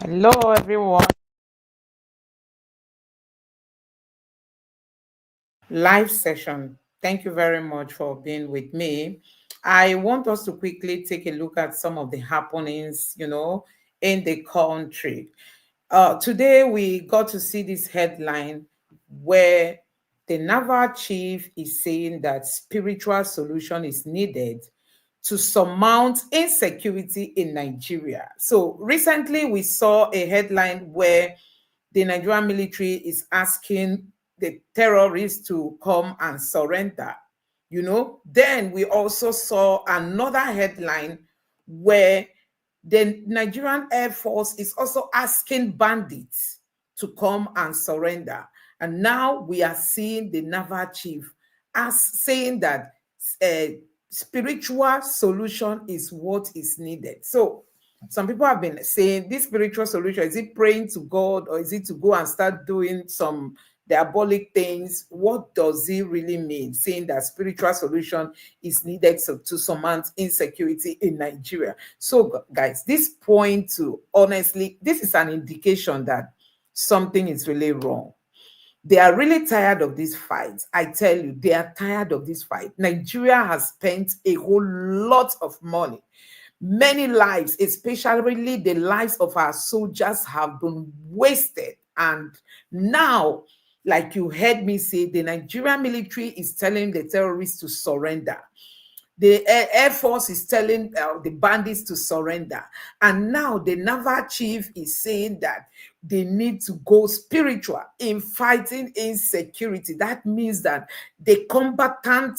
Hello, everyone. Live session. Thank you very much for being with me. I want us to quickly take a look at some of the happenings, in the country. Today, we got to see this headline where the Naval chief is saying that spiritual solution is needed to surmount insecurity in Nigeria. So recently, we saw a headline where the Nigerian military is asking the terrorists to come and surrender. Then we also saw another headline where the Nigerian Air Force is also asking bandits to come and surrender. And now we are seeing the Naval chief as saying that spiritual solution is what is needed. So some people have been saying this spiritual solution, is it praying to God or is it to go and start doing some diabolic things? What does it really mean, saying that spiritual solution is needed to surmount insecurity in Nigeria? So, guys, this point to honestly, this is an indication that something is really wrong. They are really tired of this fight. I tell you, they are tired of this fight. Nigeria has spent a whole lot of money. Many lives, especially the lives of our soldiers, have been wasted. And now, like you heard me say, the Nigerian military is telling the terrorists to surrender. The Air Force is telling the bandits to surrender. And now the Naval chief is saying that they need to go spiritual in fighting insecurity. That means that the combatant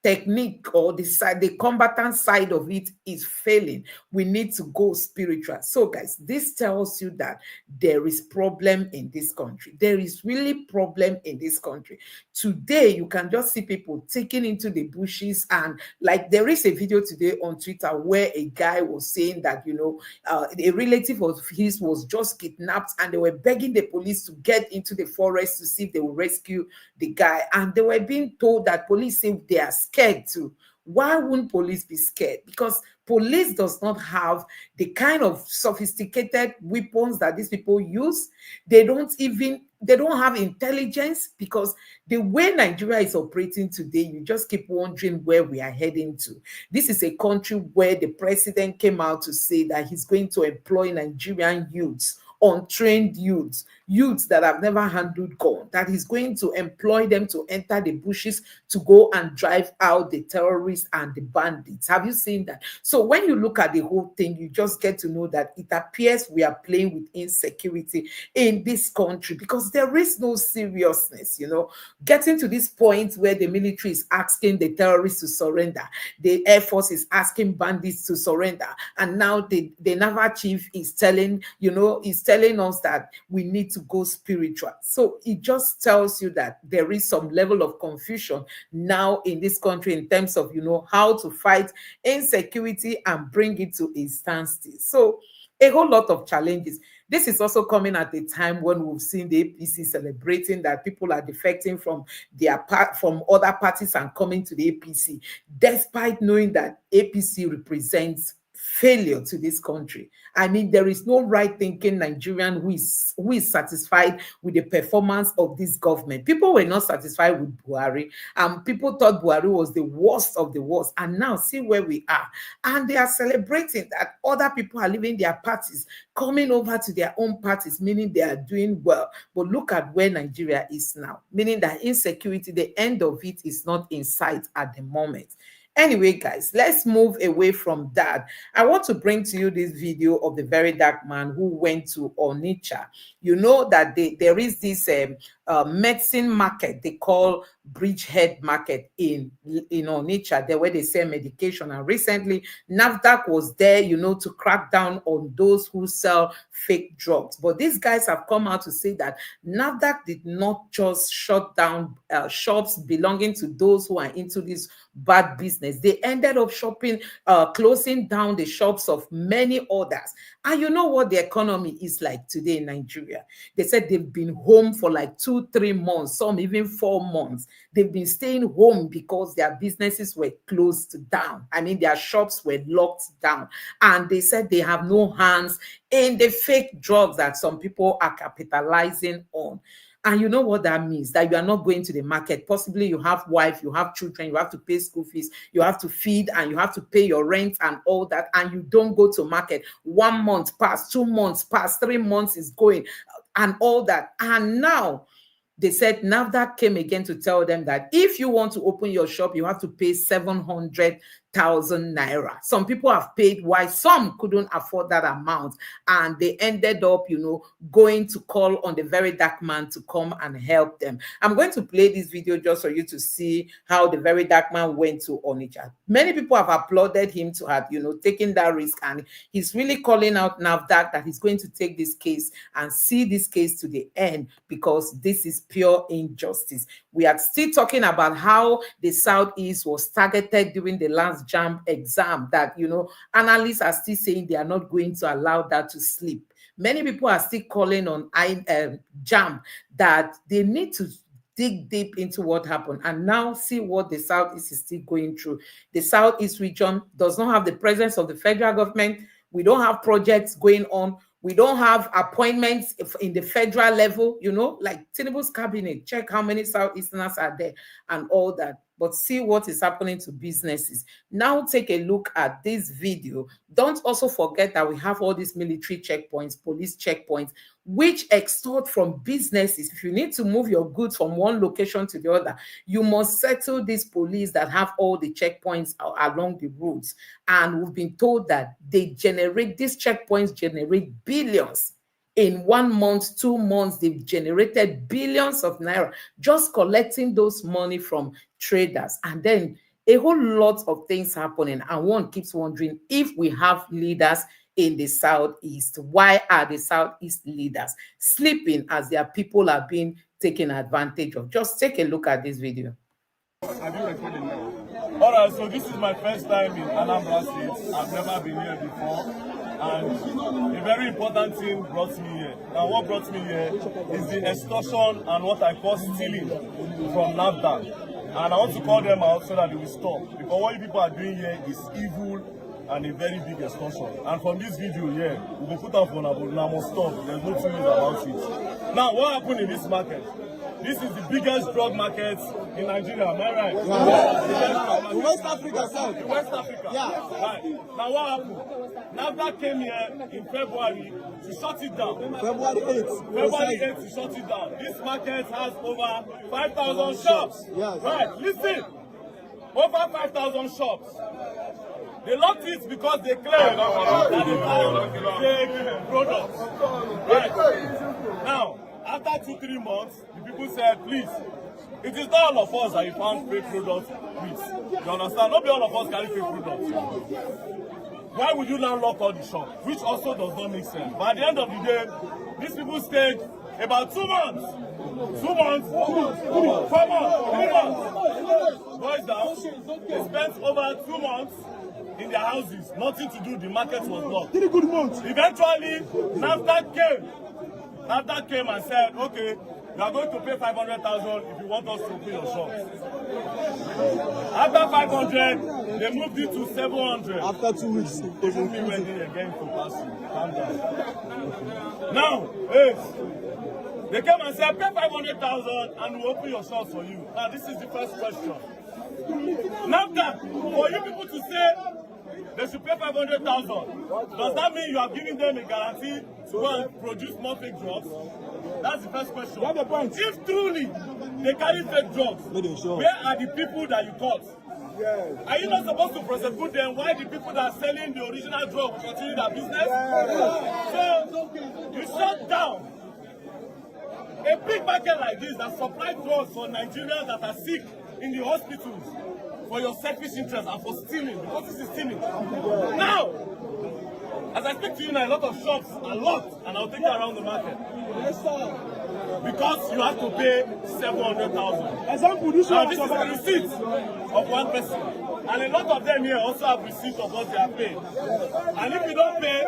technique or the combatant side of it is failing. We need to go spiritual. So guys, this tells you that there is problem in this country. There is really problem in this country. Today you can just see people taking into the bushes, and like there is a video today on Twitter where a guy was saying that a relative of his was just kidnapped and they were begging the police to get into the forest to see if they will rescue the guy, and they were being told that police say they are scared too. Why wouldn't police be scared? Because police does not have the kind of sophisticated weapons that these people use. They don't have intelligence, because the way Nigeria is operating today, you just keep wondering where we are heading to. This is a country where the president came out to say that he's going to employ Nigerian youths, untrained youths that have never handled gun, that is going to employ them to enter the bushes to go and drive out the terrorists and the bandits. Have you seen that? So when you look at the whole thing, you just get to know that it appears we are playing with insecurity in this country, because there is no seriousness, getting to this point where the military is asking the terrorists to surrender, the Air Force is asking bandits to surrender, and now the Naval chief is telling us that we need to go spiritual. So it just tells you that there is some level of confusion now in this country in terms of how to fight insecurity and bring it to a standstill. So a whole lot of challenges. This is also coming at a time when we've seen the APC celebrating that people are defecting from other parties and coming to the APC, despite knowing that APC represents failure to this country. I mean, there is no right thinking Nigerian who is satisfied with the performance of this government. People were not satisfied with Buhari, and people thought Buhari was the worst of the worst. And now see where we are. And they are celebrating that other people are leaving their parties, coming over to their own parties, meaning they are doing well. But look at where Nigeria is now, meaning that insecurity, the end of it is not in sight at the moment. Anyway, guys, let's move away from that. I want to bring to you this video of the very dark man who went to Onitsha. You know that there is this medicine market they call Bridgehead Market in Onitsha, there where they sell medication. And recently, NAFDAC was there, to crack down on those who sell fake drugs. But these guys have come out to say that NAFDAC did not just shut down shops belonging to those who are into this bad business. They ended up closing down the shops of many others. And you know what the economy is like today in Nigeria? They said they've been home for like 2-3 months, some even 4 months. They've been staying home because their businesses were closed down. I mean, their shops were locked down. And they said they have no hands in the fake drugs that some people are capitalizing on. And you know what that means? That you are not going to the market. Possibly you have wife, you have children, you have to pay school fees, you have to feed, and you have to pay your rent and all that. And you don't go to market. 1 month past, 2 months past, 3 months is going and all that. And now they said NAVDAC came again to tell them that if you want to open your shop, you have to pay 700,000 naira. Some people have paid, why some couldn't afford that amount. And they ended up, going to call on the very dark man to come and help them. I'm going to play this video just for you to see how the very dark man went to Onitsha. Many people have applauded him to have, taken that risk. And he's really calling out NAVDAC that he's going to take this case and see this case to the end, because this is pure injustice. We are still talking about how the Southeast was targeted during the last JAMB exam, that, analysts are still saying they are not going to allow that to slip. Many people are still calling on JAMB that they need to dig deep into what happened and now see what the Southeast is still going through. The Southeast region does not have the presence of the federal government. We don't have projects going on. We don't have appointments in the federal level, like Tinubu's cabinet. Check how many Southeasterners are there and all that. But see what is happening to businesses. Now take a look at this video. Don't also forget that we have all these military checkpoints, police checkpoints, which extort from businesses. If you need to move your goods from one location to the other, you must settle these police that have all the checkpoints along the roads. And we've been told that these checkpoints generate billions. In 1 month, 2 months, they've generated billions of naira just collecting those money from traders. And then a whole lot of things happening. And one keeps wondering, if we have leaders in the Southeast, why are the Southeast leaders sleeping as their people are being taken advantage of? Just take a look at this video. Have you recorded now? All right, so this is my first time in Anambra State. I've never been here before. And a very important thing brought me here. Now, what brought me here is the extortion and what I call stealing from NAVDAC. And I want to call them out so that they will stop. Because what you people are doing here is evil and a very big extortion. And from this video here, we will put up on a must stop. There's no two ways about it. Now, what happened in this market? This is the biggest drug market in Nigeria, am I right? Yeah. West Africa, sir. West Africa. Yeah. Right. Now what happened? NAVDAC came here in February to shut it down. February 8th. February 8th to shut it down. This market has over 5,000 shops. Yes. Right. Listen. Over 5,000 shops. They locked it because they claim that they have fake products. Right. Now, after 2-3 months, the people said, please, it is not all of us that you found fake products with. You understand? Not all of us carry fake products. Why would you now lock all the shops? Which also does not make sense. But at the end of the day, these people stayed about 2 months. 2 months, 4 months, 3 months. Boys down, they spent over 2 months in their houses. Nothing to do, the market was locked. 3 good months. Eventually, NAVDAC came and said, okay, you are going to pay 500,000 if you want us to open your shop. After 500, they moved it to 700. After 2 weeks, they moved me ready again to pass you. Calm down. Now, they came and said, pay 500,000 and we'll open your shop for you. Now, this is the first question. NAVDAC, for you people to say they should pay 500,000, does that mean you are giving them a guarantee to go and produce more fake drugs? That's the first question. If truly they carry fake drugs, where are the people that you caught? Yes. Are you not supposed to prosecute them? Why the people that are selling the original drug will continue their business? Yes. So you shut down a big market like this that supplies drugs for Nigerians that are sick in the hospitals for your selfish interest and for stealing, because this is stealing. Now, as I speak to you now, a lot of shops are locked, and I'll take you around the market. Yes, sir. Because you have to pay 700,000. Example, this is a receipt of one person. And a lot of them here also have receipt of what they are paying. And if you don't pay,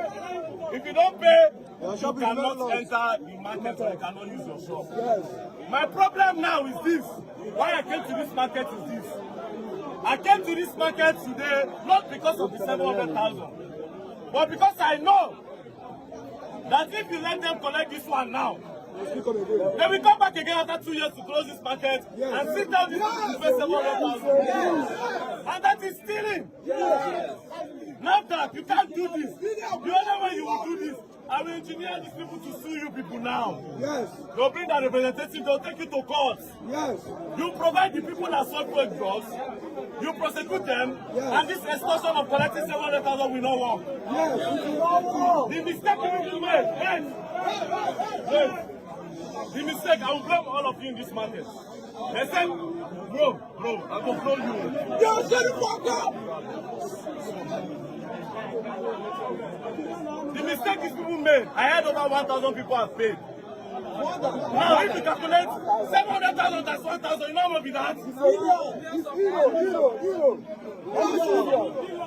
If you don't pay, Your you shop is cannot not enter the market or you cannot use your shop. Yes. My problem now is this. Why I came to this market is this. I came to this market today not because of the 700,000, but because I know that if you let them collect this one now, they will come back again after 2 years to close this market and sit down this to pay 700,000. And that is stealing. Now that you can't do this, the only way you will do this, I will engineer these people to sue you people now. Yes. They'll bring the representative, they'll take you to court. Yes. You provide the people that sold fake drugs, you prosecute them, and this extortion of collecting 700,000 will not work. Yes. The mistake people made, wait. The mistake, I will blame all of you in this market. They said, bro, I will blow you. Yo, shut the fuck up! The mistake these people made, I had over 1,000 people have paid. Now, if you calculate 700,000 times 1,000, you know what will be that? It's zero.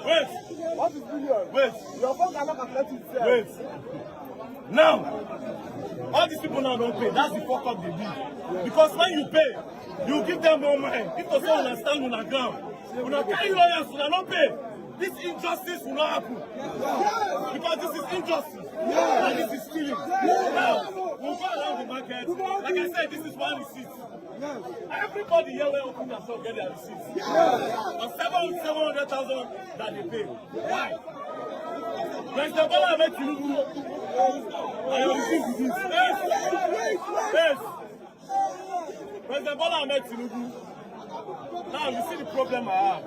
Wait. What is billion? Wait. Your phone cannot calculate itself. Wait. Now, all these people now don't pay. That's the fuck up they do. Because when you pay, you give them more money. If the someone understand on the ground, when I carry lawyers, when I don't pay, this injustice will not happen. Because this is injustice. And this is stealing. Now, we'll go around the market. Like I said, this is one receipt. Everybody here will open their shop, get their receipts. And 700,000 that they pay. Why? President Bola Tinubu, I receive this. Yes. President Bola Tinubu. Now you see the problem I have.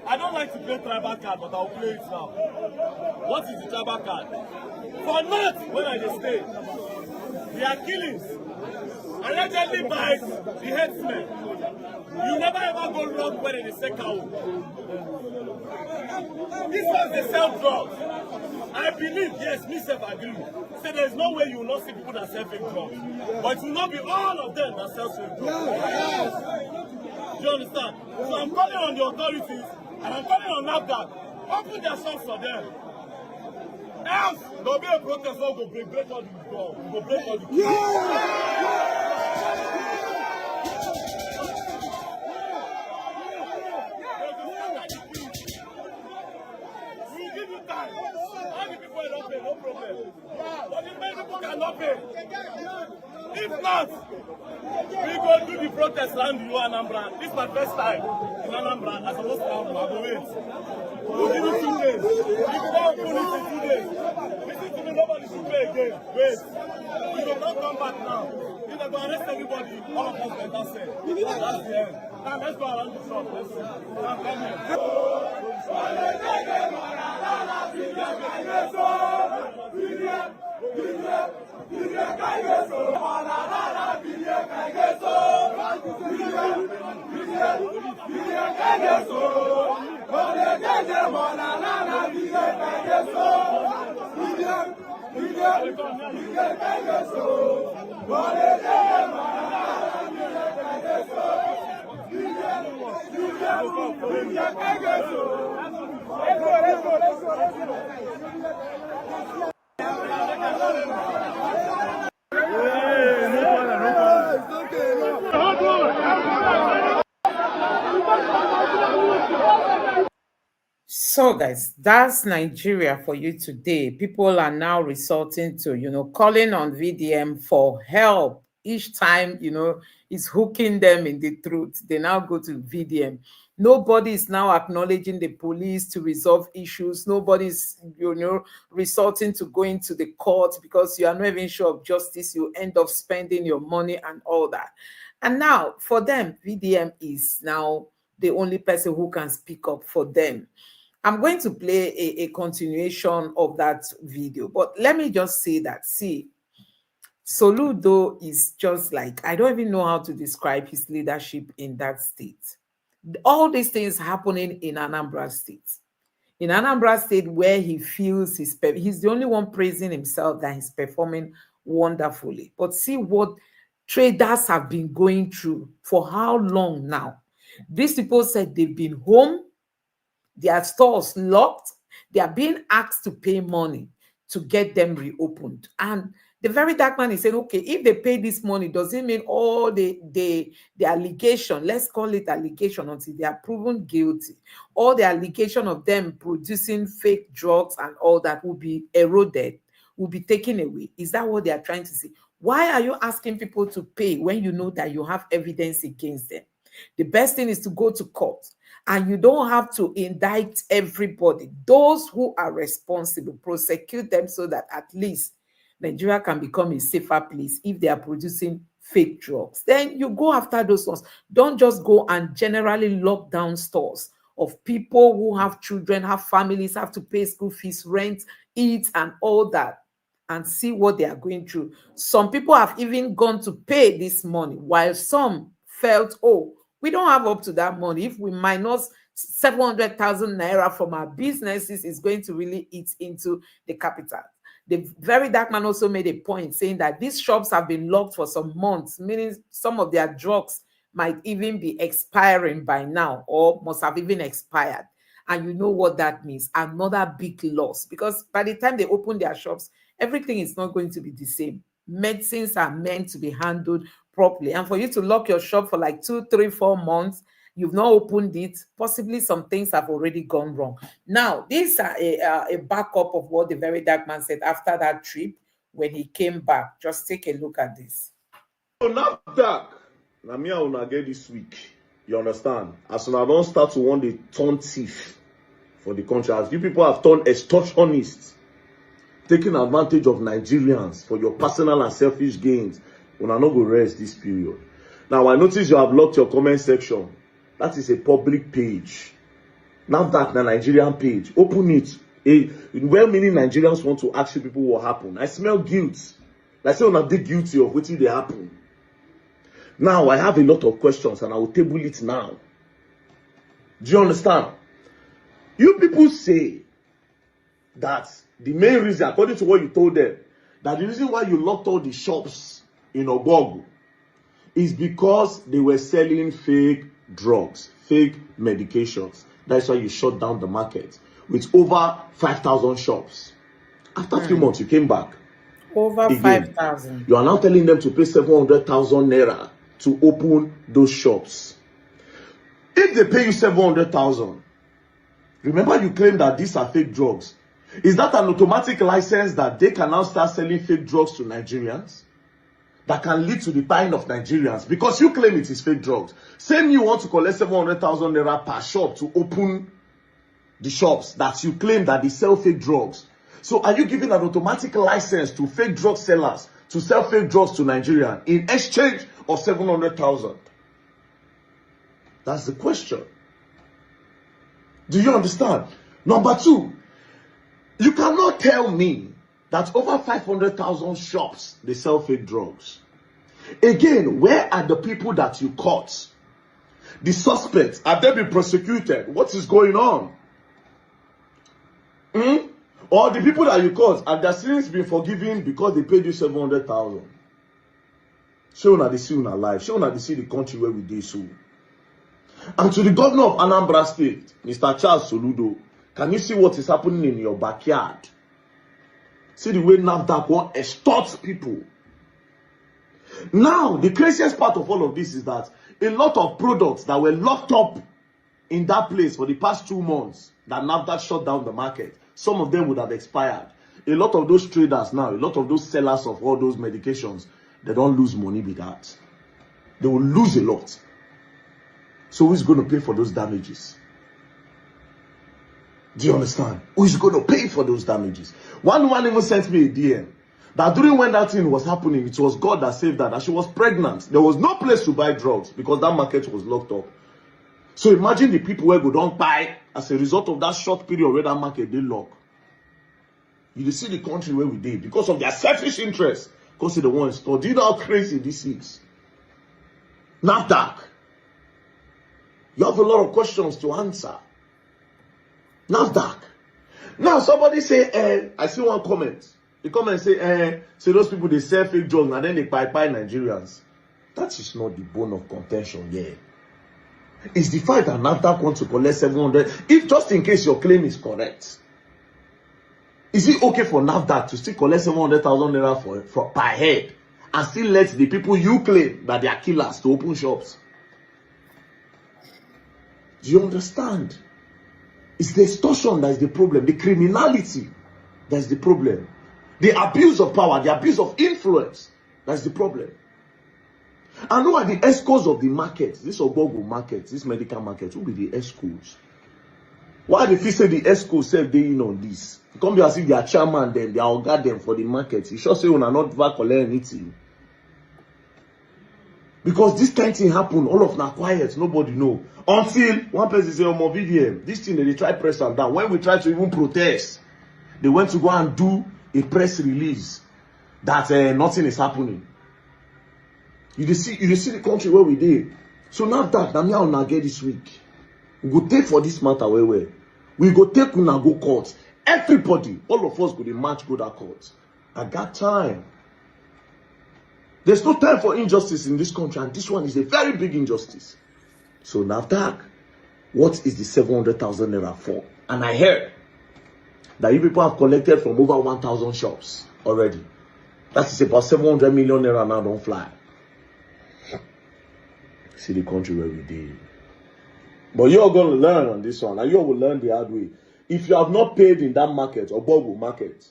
I don't like to play tribal card, but I'll play it now. What is the tribal card? For not when I stay, there are killings allegedly by the headsmen. You never ever go wrong when they say cow. This was the sell drugs. I believe, yes, myself agree. Say there's no way you will not see people that sell fake drugs. But it will not be all of them that sell fake drugs. Do you understand? So I'm calling on the authorities and I'm calling on Naval. Open their shops for them. Else, there'll be a protest that will break all the doors. Will break all the keys. We'll give you time. All the people will not pay, no problem. But the many people cannot pay. If not, we go do the protest around you, Anambra. This is my first time in Anambra. I'm supposed to have to wait. We'll give you 2 days. If you don't open it in 2 days, listen to me, nobody should pay again. Wait. We will not come back now. If they go arrest everybody, all of us better say. That's the end. Now let's go around the shop. Let's see. Now come here. So, guys, that's Nigeria for you today. People are now resorting to, calling on VDM for help. Each time, it's hooking them in the truth. They now go to VDM. Nobody is now acknowledging the police to resolve issues. Nobody's, resorting to going to the court because you are not even sure of justice. You end up spending your money and all that. And now, for them, VDM is now the only person who can speak up for them. I'm going to play a continuation of that video, but let me just say that, see, Soludo is just like, I don't even know how to describe his leadership in that state. All these things happening in Anambra State. In Anambra State, where he feels he's the only one praising himself that he's performing wonderfully. But see what traders have been going through for how long now. These people said they've been home, their stores locked, they are being asked to pay money to get them reopened. And the very dark man is saying, okay, if they pay this money, does it mean all the allegation, let's call it allegation until they are proven guilty, all the allegation of them producing fake drugs and all that will be eroded, will be taken away? Is that what they are trying to say? Why are you asking people to pay when you know that you have evidence against them? The best thing is to go to court, and you don't have to indict everybody. Those who are responsible, prosecute them so that at least Nigeria can become a safer place if they are producing fake drugs. Then you go after those ones. Don't just go and generally lock down stores of people who have children, have families, have to pay school fees, rent, eat, and all that, and see what they are going through. Some people have even gone to pay this money, while some felt, oh, we don't have up to that money. If we minus 700,000 naira from our businesses, it's going to really eat into the capital. The very dark man also made a point saying that these shops have been locked for some months, meaning some of their drugs might even be expiring by now, or must have even expired. And you know what that means? Another big loss, because by the time they open their shops, everything is not going to be the same. Medicines are meant to be handled properly. And for you to lock your shop for like 2, 3, 4 months, you've not opened it, possibly some things have already gone wrong. Now, these are a backup of what the very dark man said after that trip when he came back. Just take a look at this. So now that, now me I will get this week. You understand? As soon as I don't start to want to turn thief for the country, as you people have turned extortionists, taking advantage of Nigerians for your personal and selfish gains, when I not go rest this period. Now, I notice you have locked your comment section. That is a public page. Now that the Nigerian page, open it. Well-meaning Nigerians want to ask you people what happened. I smell guilt. Like say, I'm not guilty of what they happen. Now, I have a lot of questions and I will table it now. Do you understand? You people say that the main reason, according to what you told them, that the reason why you locked all the shops in Obogu is because they were selling fake drugs, fake medications. That's why you shut down the market with over 5,000 shops. After a few months, you came back. Over 5,000. You are now telling them to pay 700,000 naira to open those shops. If they pay you 700,000, remember you claim that these are fake drugs. Is that an automatic license that they can now start selling fake drugs to Nigerians? That can lead to the buying of Nigerians, because you claim it is fake drugs. Same you want to collect 700,000 naira per shop to open the shops that you claim that they sell fake drugs. So are you giving an automatic license to fake drug sellers to sell fake drugs to Nigerians in exchange of 700,000? That's the question. Do you understand? Number two, you cannot tell me that over 500,000 shops, they sell fake drugs. Again, where are the people that you caught? The suspects, have they been prosecuted? What is going on? Or the people that you caught, have their sins been forgiven because they paid you 700,000? Show na they see una life. Show na they see the country where we dey so. And to the governor of Anambra State, Mr. Charles Soludo, can you see what is happening in your backyard? See the way NAVDAC won't extort people. Now, the craziest part of all of this is that a lot of products that were locked up in that place for the past 2 months, that NAVDAC shut down the market, some of them would have expired. A lot of those traders now, a lot of those sellers of all those medications, they don't lose money with that. They will lose a lot. So who's going to pay for those damages? Do you understand? Who is going to pay for those damages? One woman even sent me a DM that during when that thing was happening, it was God that saved her, that she was pregnant. There was no place to buy drugs because that market was locked up. So imagine the people where go don't buy as a result of that short period where that market they lock. You see the country where we did because of their selfish interest. Because they want to store. Do you know how crazy this is? NAVDAC. You have a lot of questions to answer. NAVDAC. Now somebody say, I see one comment. The comment say, those people they sell fake drugs and then they buy Nigerians. That is not the bone of contention here. It's the fact that NAVDAC wants to collect 700. If just in case your claim is correct. Is it okay for NAFDAC to still collect 700,000 naira for per head and still let the people you claim that they are killers to open shops? Do you understand? It's the extortion that is the problem, the criminality that is the problem, the abuse of power, the abuse of influence that's the problem. And who are the escorts of the market? This Obogo market, this medical market, who be the escorts? Why if you say the escorts say they in on this? You come here and see their chairman, them, they are guard them for the market. You sure say we are not ever collect anything. Because this kind of thing happen, all of them quiet, nobody know. Until one person say, oh, my VDM, this thing they try press them down. When we try to even protest, they went to go and do a press release that nothing is happening. You see the country where we did. So now that me I will get this week. We go take for this matter where we go take una go court. Everybody, all of us go to march go that court. I got time. There's no time for injustice in this country, and this one is a very big injustice. So NAFDAC, what is the 700,000 naira for? And I heard that you people have collected from over 1,000 shops already. That is about 700 million naira now don't fly. See the country where we did. But you're going to learn on this one, and you will learn the hard way. If you have not paid in that market, or Bobo market,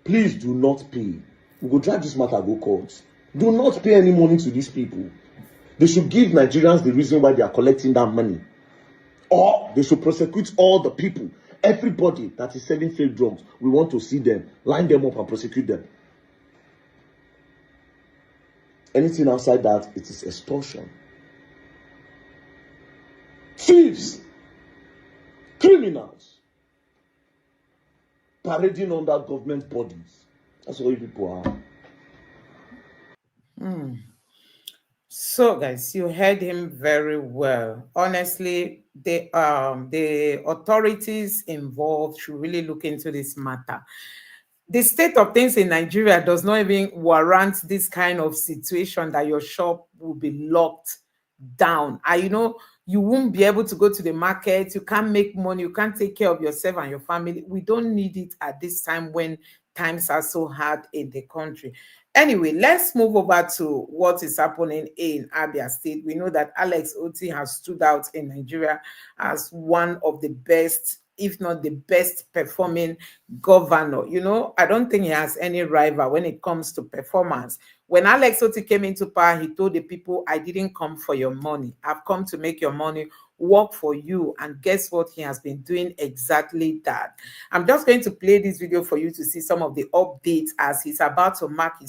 please do not pay. We go drag this matter, go court. Do not pay any money to these people. They should give Nigerians the reason why they are collecting that money. Or they should prosecute all the people. Everybody that is selling fake drugs, we want to see them, line them up and prosecute them. Anything outside that, it is extortion. Thieves, criminals, parading under government bodies. That's what you people are. So, guys, you heard him very well. Honestly, the authorities involved should really look into this matter. The state of things in Nigeria does not even warrant this kind of situation that your shop will be locked down. You won't be able to go to the market. You can't make money. You can't take care of yourself and your family. We don't need it at this time when times are so hard in the country. Anyway, let's move over to what is happening in Abia State. We know that Alex Otti has stood out in Nigeria as one of the best, if not the best performing governor. I don't think he has any rival when it comes to performance. When Alex Otti came into power, he told the people, I didn't come for your money. I've come to make your money work for you. And guess what? He has been doing exactly that. I'm just going to play this video for you to see some of the updates as he's about to mark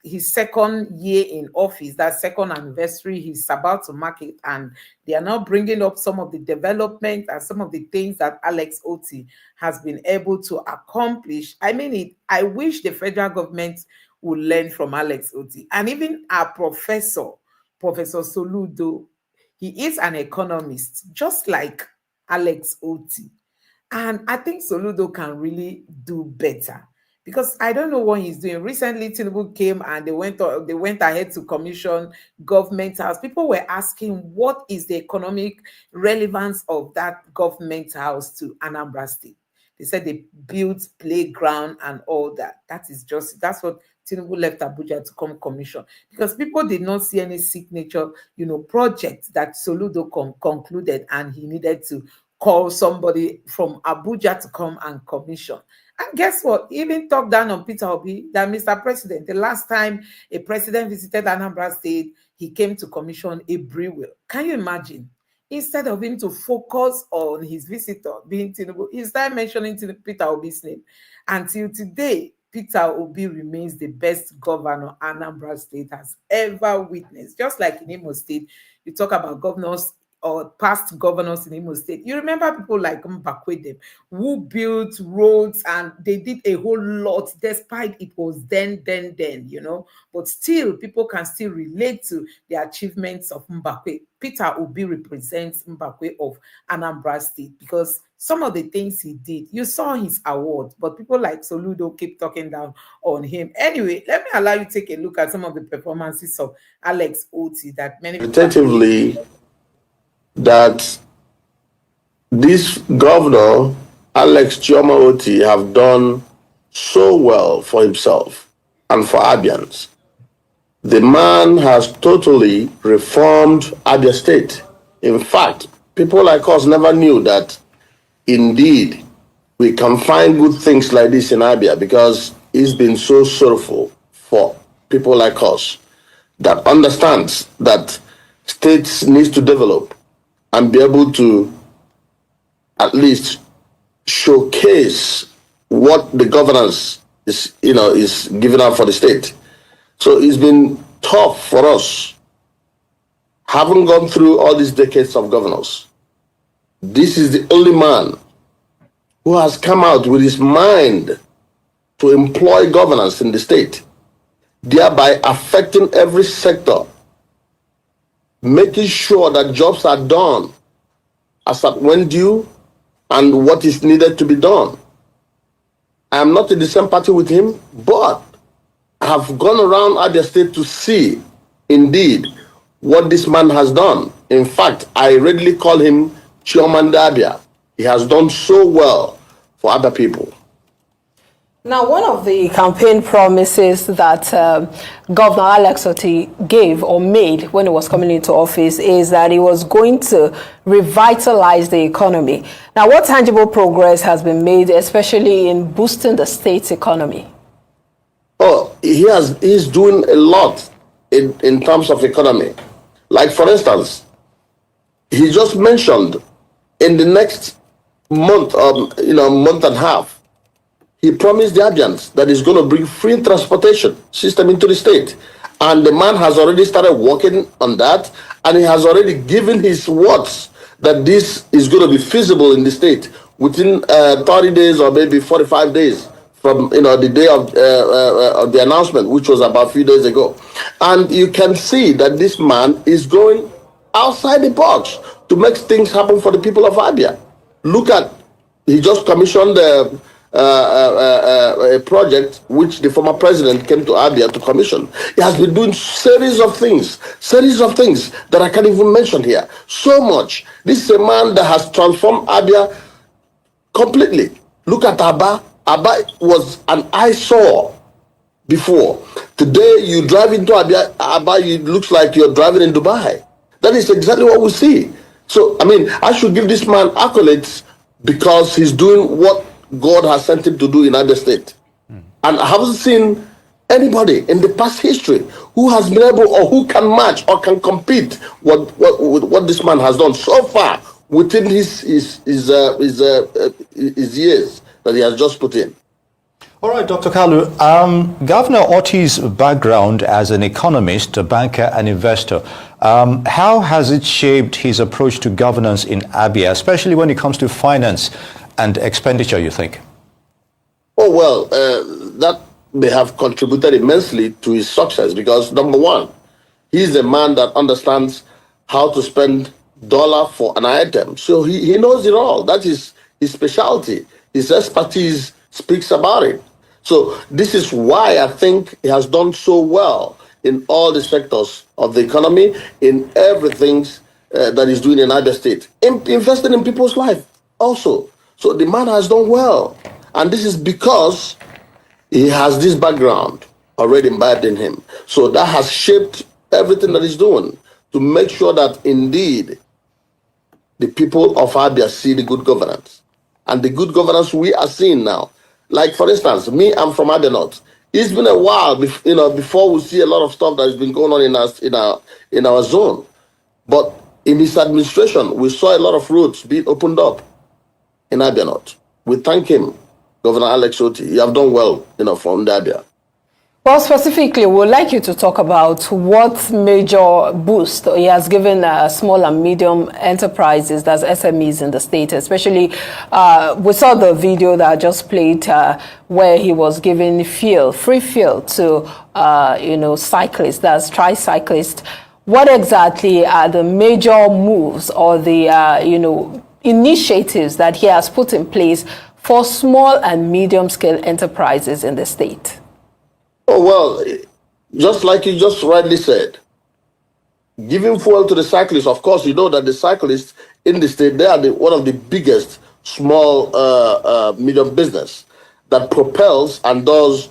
his second year in office, that second anniversary. He's about to mark it, and they are now bringing up some of the development and some of the things that Alex Otti has been able to accomplish. I wish the federal government would learn from Alex Otti, and even our Professor Soludo. He is an economist, just like Alex Otti. And I think Soludo can really do better, because I don't know what he's doing. Recently, Tinubu came and they went ahead to commission government house. People were asking, what is the economic relevance of that government house to Anambra State? They said they built playground and all that. That's what Tinubu left Abuja to come commission, because people did not see any signature, project that Soludo concluded, and he needed to call somebody from Abuja to come and commission. And guess what? Even talked down on Peter Obi that, Mr. President, the last time a president visited Anambra State, he came to commission a brewery. Can you imagine? Instead of him to focus on his visitor being Tinubu, he started mentioning Peter Obi's name. Until today, Peter Obi remains the best governor Anambra State has ever witnessed. Just like in Imo State, you talk about governors or past governors in Imo State. You remember people like Mbakwe, who built roads, and they did a whole lot despite it was then, but still people can still relate to the achievements of Mbakwe. Peter Obi represents Mbakwe of Anambra State, because some of the things he did, you saw his award, but people like Soludo keep talking down on him. Anyway, let me allow you to take a look at some of the performances of Alex Otti that many people tentatively that this governor Alex Chioma Oti have done so well for himself and for Abians. The man has totally reformed Abia State. In fact, people like us never knew that indeed we can find good things like this in Abia because he's been so sorrowful for people like us that understands that states needs to develop and be able to at least showcase what the governance is giving out for the state. So it's been tough for us, having gone through all these decades of governors. This is the only man who has come out with his mind to employ governance in the state, thereby affecting every sector, making sure that jobs are done as at when due and what is needed to be done. I am not in the same party with him, but I have gone around Abia State to see indeed what this man has done. In fact, I readily call him Chiomande Abia. He has done so well for other people. Now, one of the campaign promises that Governor Alex Oti gave or made when he was coming into office is that he was going to revitalize the economy. Now, what tangible progress has been made, especially in boosting the state's economy? Oh, he's doing a lot in terms of economy. Like, for instance, he just mentioned in the next month, month and a half, he promised the Abians that he's going to bring free transportation system into the state. And the man has already started working on that, and he has already given his words that this is going to be feasible in the state within 30 days or maybe 45 days from the day of the announcement, which was about a few days ago. And you can see that this man is going outside the box to make things happen for the people of Abia. Look at, he just commissioned a project which the former president came to Abia to commission. He has been doing series of things that I can't even mention here. So much. This is a man that has transformed Abia completely. Look at Abba. Abba was an eyesore before. Today, you drive into Abia, it looks like you're driving in Dubai. That is exactly what we see. So, I mean, I should give this man accolades because he's doing what God has sent him to do in Abia State. And I haven't seen anybody in the past history who has been able or who can match or can compete with what this man has done so far within his years that he has just put in. All right, Dr. Kalu, Governor Oti's background as an economist, a banker, and investor, how has it shaped his approach to governance in Abia, especially when it comes to finance and expenditure, you think? Oh, well, that may have contributed immensely to his success because, number one, he's a man that understands how to spend dollar for an item. So he knows it all. That is his specialty. His expertise speaks about it. So this is why I think he has done so well in all the sectors of the economy, in everything that he's doing in Abia State, investing in people's life also. So the man has done well. And this is because he has this background already imbibed in him. So that has shaped everything that he's doing to make sure that indeed the people of Abia see the good governance. And the good governance we are seeing now. Like, for instance, me, I'm from Abia North. It's been a while, before we see a lot of stuff that has been going on in our zone. But in his administration, we saw a lot of roads being opened up in Abia North. We thank him, Governor Alex Oti. You have done well, from Abia. Well, specifically, we would like you to talk about what major boost he has given small and medium enterprises, that's SMEs in the state, especially we saw the video that I just played where he was giving free fuel to, cyclists, that's tricyclists. What exactly are the major moves or the, initiatives that he has put in place for small and medium-scale enterprises in the state? Oh, well, just like you just rightly said, giving fuel to the cyclists, of course, you know that the cyclists in the state, they are one of the biggest small, medium business that propels and does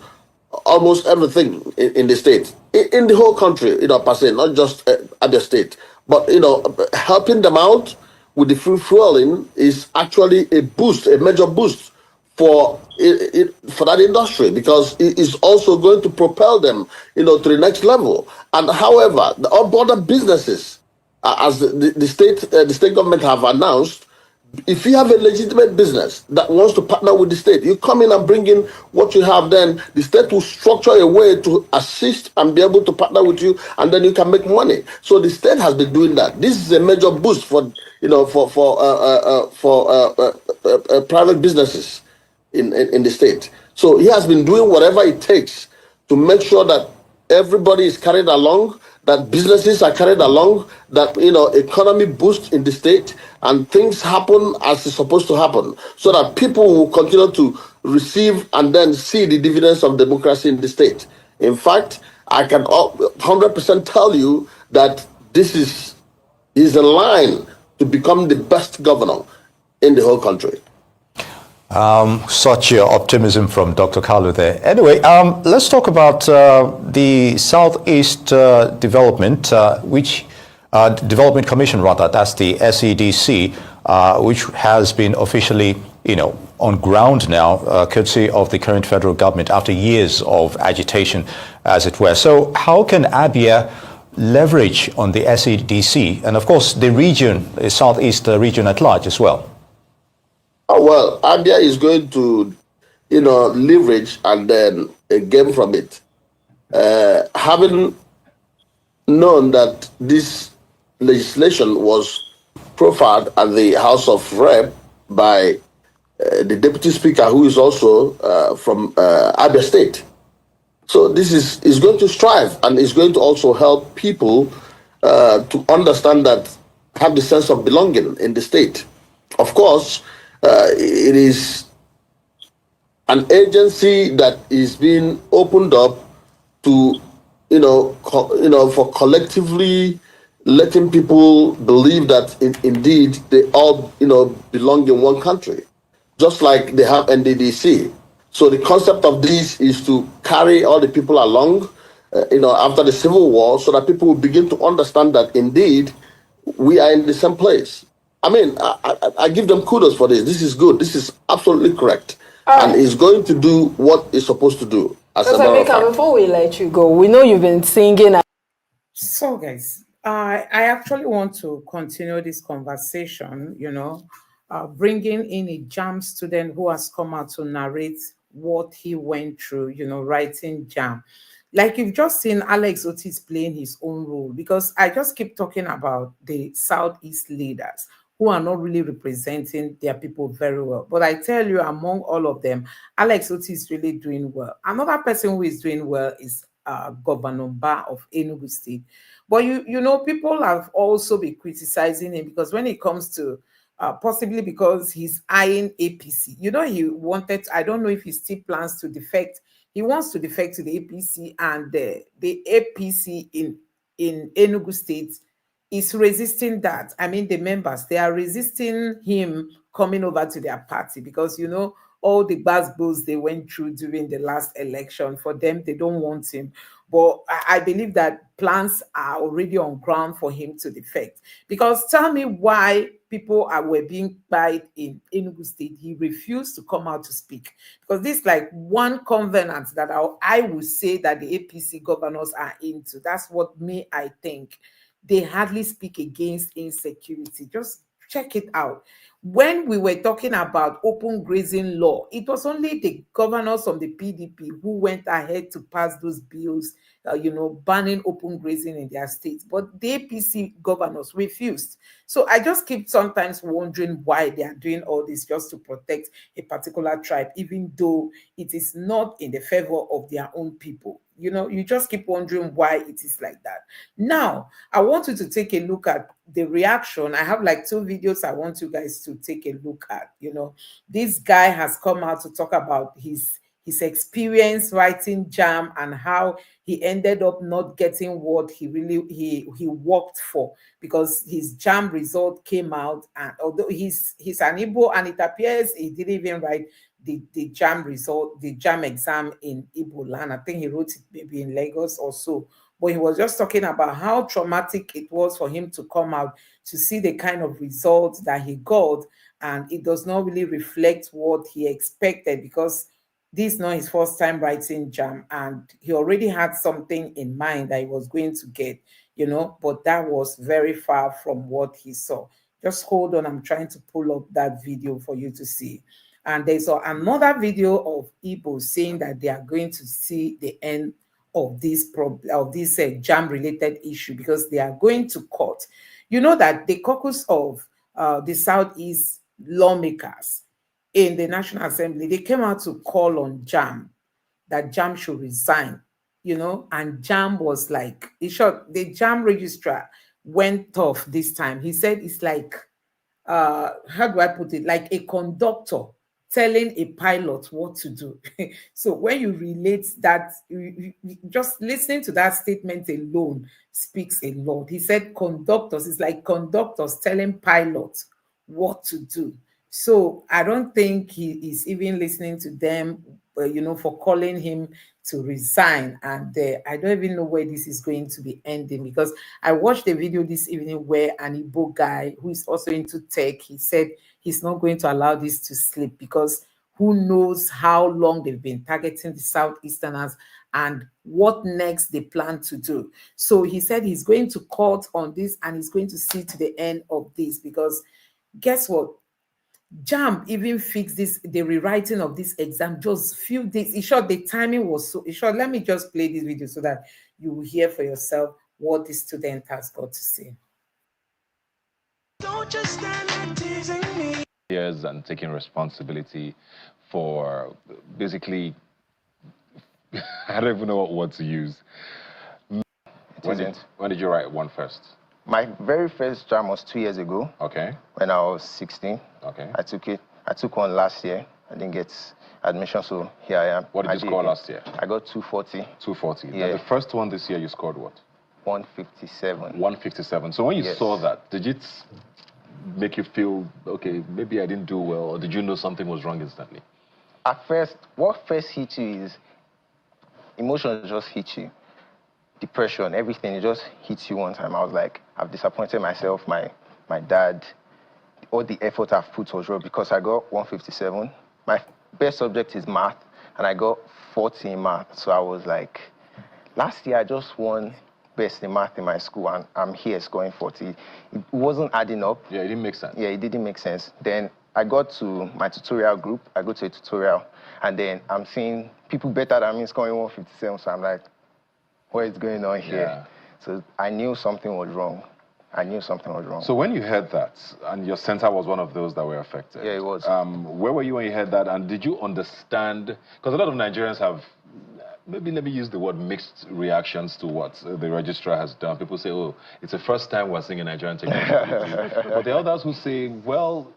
almost everything in the state, in the whole country, per se, not just at the state, but helping them out with the free fueling is actually a boost, a major boost for for that industry, because it is also going to propel them, to the next level. And however, the other businesses, as the state government have announced, if you have a legitimate business that wants to partner with the state, you come in and bring in what you have, then the state will structure a way to assist and be able to partner with you, and then you can make money. So the state has been doing that. This is a major boost for private businesses in the state. So he has been doing whatever it takes to make sure that everybody is carried along, that businesses are carried along, that economy boosts in the state, and things happen as it's supposed to happen, so that people will continue to receive and then see the dividends of democracy in the state. In fact, I can 100% tell you that this is a line to become the best governor in the whole country. Such optimism from Dr. Kalu there. Anyway, let's talk about the Southeast Development, Development Commission, rather, that's the SEDC, which has been officially, on ground now, courtesy of the current federal government after years of agitation, as it were. So how can Abia leverage on the SEDC and, of course, the region, the Southeast region at large as well? Oh, well, Abia is going to, leverage and then gain from it. Having known that this legislation was proffered at the House of Rep by the Deputy Speaker, who is also from Abia State. So this is going to strive, and is going to also help people to understand that, have the sense of belonging in the state. Of course, it is an agency that is being opened up to, for collectively letting people believe that indeed they all, belong in one country, just like they have NDDC. So the concept of this is to carry all the people along, after the Civil War, so that people will begin to understand that indeed we are in the same place. I mean, I give them kudos for this. This is good. This is absolutely correct. And it's going to do what it's supposed to do. Before we let you go, we know you've been singing. So, guys, I actually want to continue this conversation, bringing in a JAMB student who has come out to narrate what he went through, writing JAMB. Like you've just seen Alex Otis playing his own role, because I just keep talking about the Southeast leaders who are not really representing their people very well. But I tell you, among all of them, Alex Otis is really doing well. Another person who is doing well is Governor Ba of Enugu State. But people have also been criticizing him, because when it comes to possibly because he's eyeing APC, he wanted, I don't know if he still plans to defect. He wants to defect to the APC, and the APC in Enugu State is resisting that. I mean, the members, they are resisting him coming over to their party, because, all the buzzballs they went through during the last election, for them, they don't want him. But I believe that plans are already on ground for him to defect. Because tell me why people were being buyed in Enugu State. He refused to come out to speak. Because this is like one covenant that I would say that the APC governors are into. That's what I think. They hardly speak against insecurity. Just check it out. When we were talking about open grazing law, it was only the governors of the PDP who went ahead to pass those bills, banning open grazing in their states. But the APC governors refused. So I just keep sometimes wondering why they are doing all this just to protect a particular tribe, even though it is not in the favor of their own people. You just keep wondering why it is like that. Now, I want you to take a look at the reaction. I have like 2 videos I want you guys to take a look at. This guy has come out to talk about his his experience writing JAMB and how he ended up not getting what he really he worked for, because his JAMB result came out, and although he's an Igbo, and it appears he didn't even write the JAMB result, the JAMB exam in Igbo land. I think he wrote it maybe in Lagos or so. But he was just talking about how traumatic it was for him to come out to see the kind of results that he got, and it does not really reflect what he expected, because this is not his first time writing JAMB, and he already had something in mind that he was going to get, you know, but that was very far from what he saw. Just hold on, I'm trying to pull up that video for you to see. And there's another video of Igbo saying that they are going to see the end of this JAMB related issue, because they are going to court. You know that the caucus of the Southeast lawmakers in the National Assembly, they came out to call on JAMB, that JAMB should resign, you know, and JAMB was like, in short, the JAMB registrar went off this time. He said it's like, how do I put it? Like a conductor telling a pilot what to do. So when you relate that, just listening to that statement alone speaks a lot. He said conductors, it's like conductors telling pilots what to do. So I don't think he is even listening to them, you know, for calling him to resign. And I don't even know where this is going to be ending, because I watched a video this evening where an Igbo guy who is also into tech, he said he's not going to allow this to slip, because who knows how long they've been targeting the Southeasterners and what next they plan to do. So he said he's going to court on this, and he's going to see to the end of this, because guess what? JAMB even fixed this, the rewriting of this exam, just few days. In short, the timing was so short. Let me just play this video so that you will hear for yourself what the student has got to say. Don't just stand there teasing me. Years and taking responsibility for basically, I don't even know what word to use. When did you write one first? My very first JAMB was 2 years ago. Okay. When I was 16. Okay. I took it. I took one last year. I didn't get admission, so here I am. What did you score last year? I got 240. 240. Yeah. Now the first one this year, you scored what? 157. 157. So when you saw that, did it make you feel, okay, maybe I didn't do well, or did you know something was wrong instantly? At first, what first hit you is emotions just hit you. Depression, everything, it just hits you one time. I was like, I've disappointed myself, my dad. All the effort I've put was wrong, because I got 157. My best subject is math, and I got 40 in math. So I was like, last year I just won best in math in my school, and I'm here scoring 40. It wasn't adding up. Yeah, it didn't make sense. Yeah, it didn't make sense. Then I got to my tutorial group. I go to a tutorial, and then I'm seeing people better than me scoring 157. So I'm like, what is going on here? Yeah. So I knew something was wrong. I knew something was wrong. So when you heard that, and your center was one of those that were affected. Yeah, it was. Where were you when you heard that, and did you understand? Because a lot of Nigerians have, maybe let me use the word mixed reactions to what the registrar has done. People say, oh, it's the first time we're seeing a Nigerian take responsibility. But the others who say, well,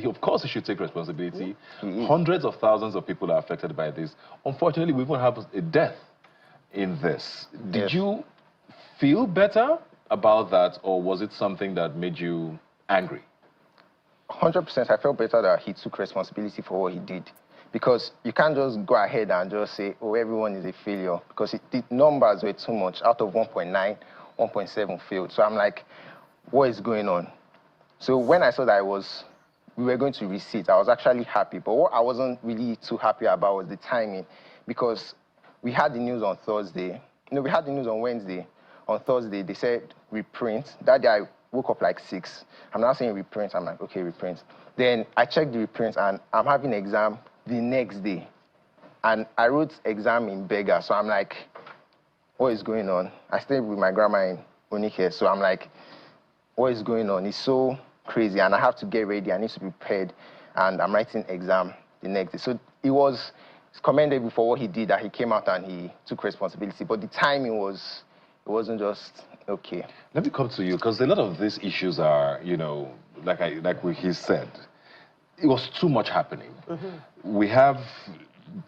of course he should take responsibility. Hundreds of thousands of people are affected by this. Unfortunately, we even have a death in this. Did you feel better about that, or was it something that made you angry? 100%. I felt better that he took responsibility for what he did. Because you can't just go ahead and just say, oh, everyone is a failure. Because the numbers were too much. Out of 1.9, 1.7 failed. So I'm like, what is going on? So when I saw that we were going to resit, I was actually happy. But what I wasn't really too happy about was the timing. Because we had the news on Thursday. No, we had the news on Wednesday. On Thursday, they said reprint. That day, I woke up like 6. I'm now saying reprint. I'm like, okay, reprint. Then I checked the reprint, and I'm having an exam the next day. And I wrote exam in Bega, so I'm like, what is going on? I stayed with my grandma in Onitsha, so I'm like, what is going on? It's so crazy, and I have to get ready. I need to be prepared, and I'm writing exam the next day. So it was commendable for what he did, that he came out and he took responsibility. But the timing it wasn't just okay. Let me come to you, because a lot of these issues are, you know, like he said, it was too much happening. We have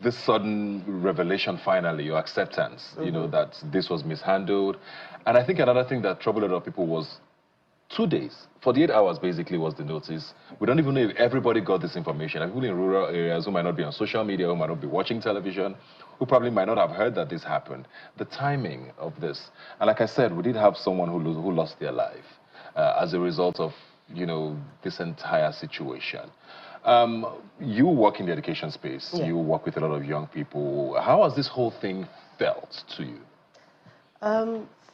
this sudden revelation finally, your acceptance, you know, that this was mishandled. And I think another thing that troubled a lot of people was 2 days, 48 hours basically was the notice. We don't even know if everybody got this information. People in rural areas who might not be on social media, who might not be watching television, who probably might not have heard that this happened. The timing of this. And like I said, we did have someone who lost their life as a result of, you know, this entire situation. You work in the education space. Yeah. You work with a lot of young people. How has this whole thing felt to you?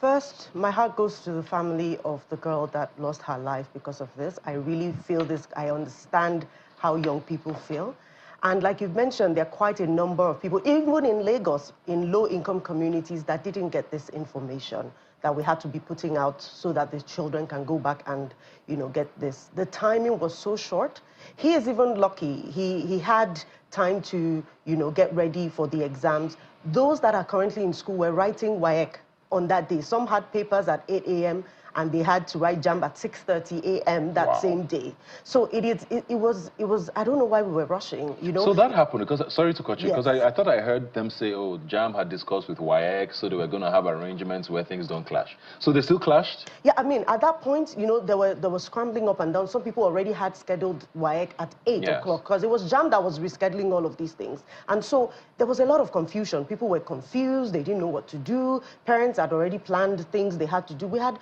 First, my heart goes to the family of the girl that lost her life because of this. I really feel this. I understand how young people feel. And like you've mentioned, there are quite a number of people, even in Lagos, in low-income communities that didn't get this information that we had to be putting out so that the children can go back and, you know, get this. The timing was so short. He is even lucky. He had time to, you know, get ready for the exams. Those that are currently in school were writing WAEC on that day. Some had papers at 8 a.m. and they had to write JAMB at 6:30 a.m. that same day. So it was, I don't know why we were rushing, you know. So that happened because, sorry to cut you, because I thought I heard them say, oh, JAMB had discussed with WAEC, so they were going to have arrangements where things don't clash. So they still clashed? Yeah, I mean, at that point, you know, there was scrambling up and down. Some people already had scheduled WAEC at 8 o'clock because it was JAMB that was rescheduling all of these things. And so there was a lot of confusion. People were confused. They didn't know what to do. Parents had already planned things they had to do. We had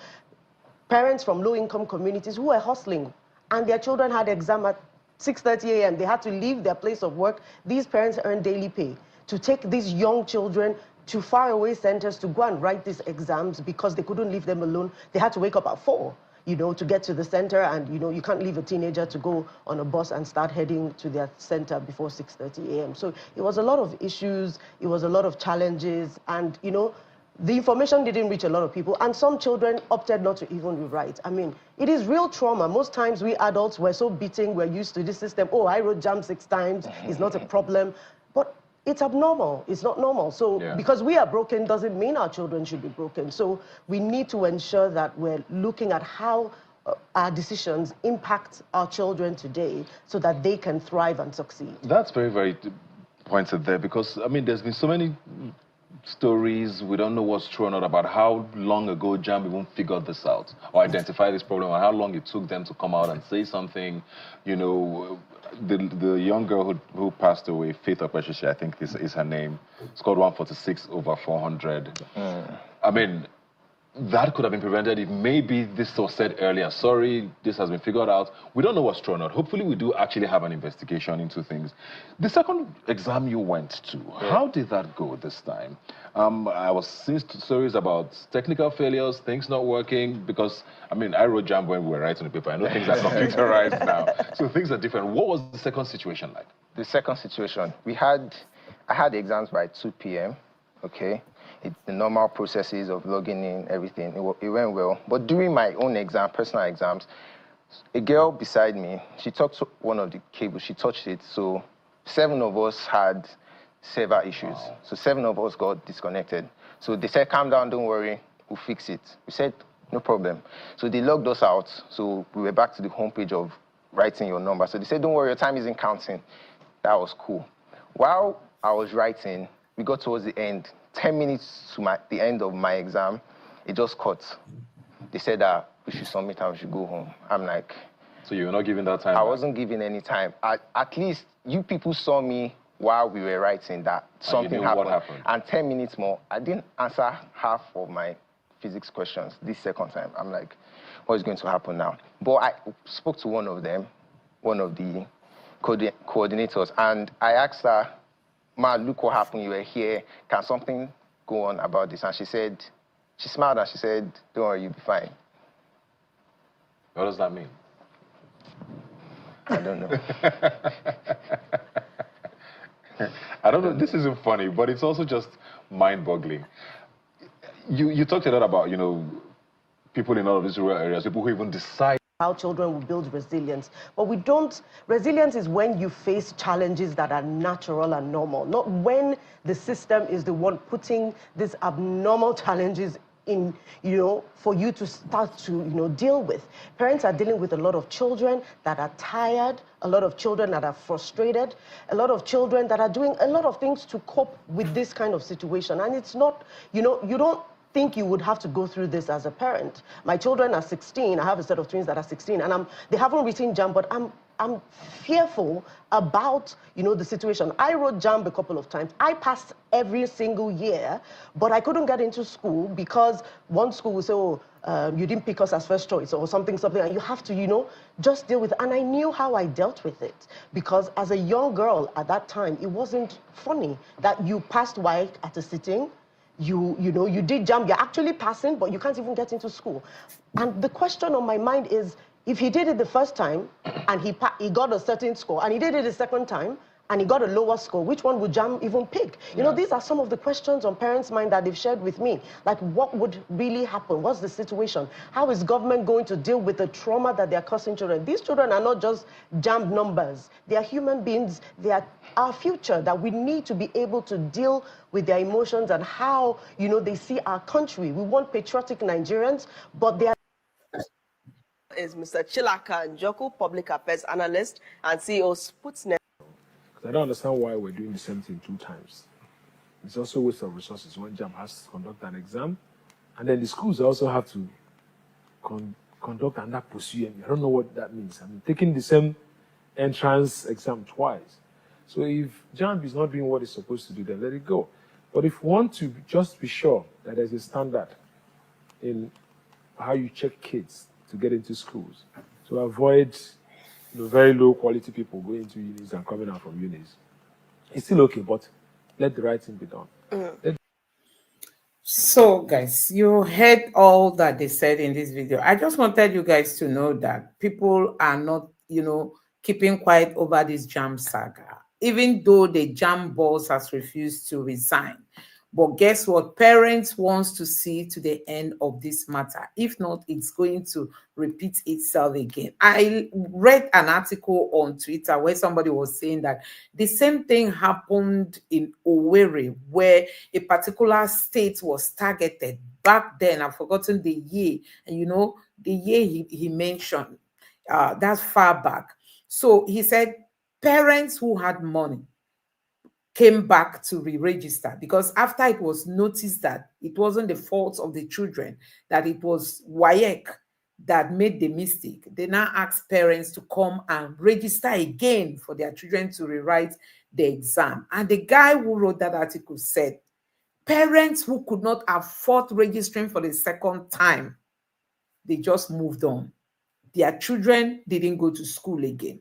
parents from low-income communities who were hustling, and their children had exam at 6:30 a.m. They had to leave their place of work. These parents earn daily pay to take these young children to faraway centers to go and write these exams because they couldn't leave them alone. They had to wake up at 4, you know, to get to the center, and, you know, you can't leave a teenager to go on a bus and start heading to their center before 6:30 a.m. So it was a lot of issues, it was a lot of challenges, and, you know, the information didn't reach a lot of people, and some children opted not to even rewrite. I mean, it is real trauma. Most times we adults were so beaten, we're used to this system. Oh, I wrote JAMB 6 times, it's not a problem. But it's abnormal, it's not normal. So because we are broken doesn't mean our children should be broken. So we need to ensure that we're looking at how our decisions impact our children today so that they can thrive and succeed. That's very, very pointed there, because, I mean, there's been so many stories, we don't know what's true or not, about how long ago JAMB even figured this out or identified this problem, or how long it took them to come out and say something. You know, the young girl who passed away, Faith Opeshishi, I think this is her name, scored 146 over 400. I mean, that could have been prevented if maybe this was said earlier. Sorry, this has been figured out. We don't know what's true or not. Hopefully we do actually have an investigation into things. The second exam you went to, how did that go this time? I was seeing stories about technical failures, things not working, because, I mean, I wrote JAMB when we were writing the paper. I know things are computerized now, so things are different. What was the second situation like? The second situation, I had exams by 2 p.m., okay? The normal processes of logging in, everything, it went well. But during my own exam, personal exams, a girl beside me, she talked to one of the cables, she touched it, so 7 of us had server issues. So 7 of us got disconnected. So they said, calm down, don't worry, we'll fix it. We said, no problem. So they logged us out, so we were back to the homepage of writing your number. So they said, don't worry, your time isn't counting. That was cool. While I was writing, we got towards the end, 10 minutes to the end of my exam, it just cut. They said that we should submit and we should go home. I'm like... So you were not giving that time? I wasn't giving any time. At least you people saw me while we were writing that something happened. What happened. And 10 minutes more, I didn't answer half of my physics questions this second time. I'm like, what is going to happen now? But I spoke to one of them, one of the coordinators, and I asked her, Ma, look what happened, you were here. Can something go on about this? And she said, she smiled and she said, don't worry, you'll be fine. What does that mean? I don't know. I don't know, this isn't funny, but it's also just mind-boggling. You talked a lot about, you know, people in all of these rural areas, people who even decide how children will build resilience. But we don't, resilience is when you face challenges that are natural and normal, not when the system is the one putting these abnormal challenges in, for you to start to, deal with. Parents are dealing with a lot of children that are tired, a lot of children that are frustrated, a lot of children that are doing a lot of things to cope with this kind of situation. And it's not, you don't think you would have to go through this as a parent. My children are 16. I have a set of twins that are 16, and they haven't written JAMB, but I'm fearful about, the situation. I wrote JAMB a couple of times. I passed every single year, but I couldn't get into school because one school would say, oh, you didn't pick us as first choice or something, and you have to, just deal with it. And I knew how I dealt with it because as a young girl at that time, it wasn't funny that you passed WAEC at a sitting. You did JAMB, you're actually passing, but you can't even get into school. And the question on my mind is, if he did it the first time and he got a certain score, and he did it the second time and he got a lower score, which one would JAMB even pick? These are some of the questions on parents' mind that they've shared with me. Like, what would really happen? What's the situation? How is government going to deal with the trauma that they're causing children? These children are not just JAMB numbers. They are human beings. They are our future, that we need to be able to deal with their emotions and how, they see our country. We want patriotic Nigerians, but they are... Is Mr. Chilaka Njoku, Public Affairs Analyst and CEO Sputnik. I don't understand why we're doing the same thing 2 times. It's also a waste of resources when JAMB has to conduct an exam, and then the schools also have to conduct another pursuit. I don't know what that means. I mean, taking the same entrance exam twice. So if JAMB is not doing what it's supposed to do, then let it go. But if we want to just be sure that there's a standard in how you check kids to get into schools, to avoid very low quality people going into unis and coming out from unis, it's still okay, but let the right thing be done. So guys, you heard all that they said in this video. I just wanted you guys to know that people are not, keeping quiet over this JAMB saga, even though the JAMB boss has refused to resign. But guess what? Parents wants to see to the end of this matter. If not, it's going to repeat itself again. I read an article on Twitter where somebody was saying that the same thing happened in Owerri, where a particular state was targeted. Back then, I've forgotten the year, and the year he mentioned, that's far back. So he said parents who had money came back to re-register, because after it was noticed that it wasn't the fault of the children, that it was WAEC that made the mistake, they now asked parents to come and register again for their children to rewrite the exam. And the guy who wrote that article said, parents who could not afford registering for the second time, they just moved on. Their children didn't go to school again.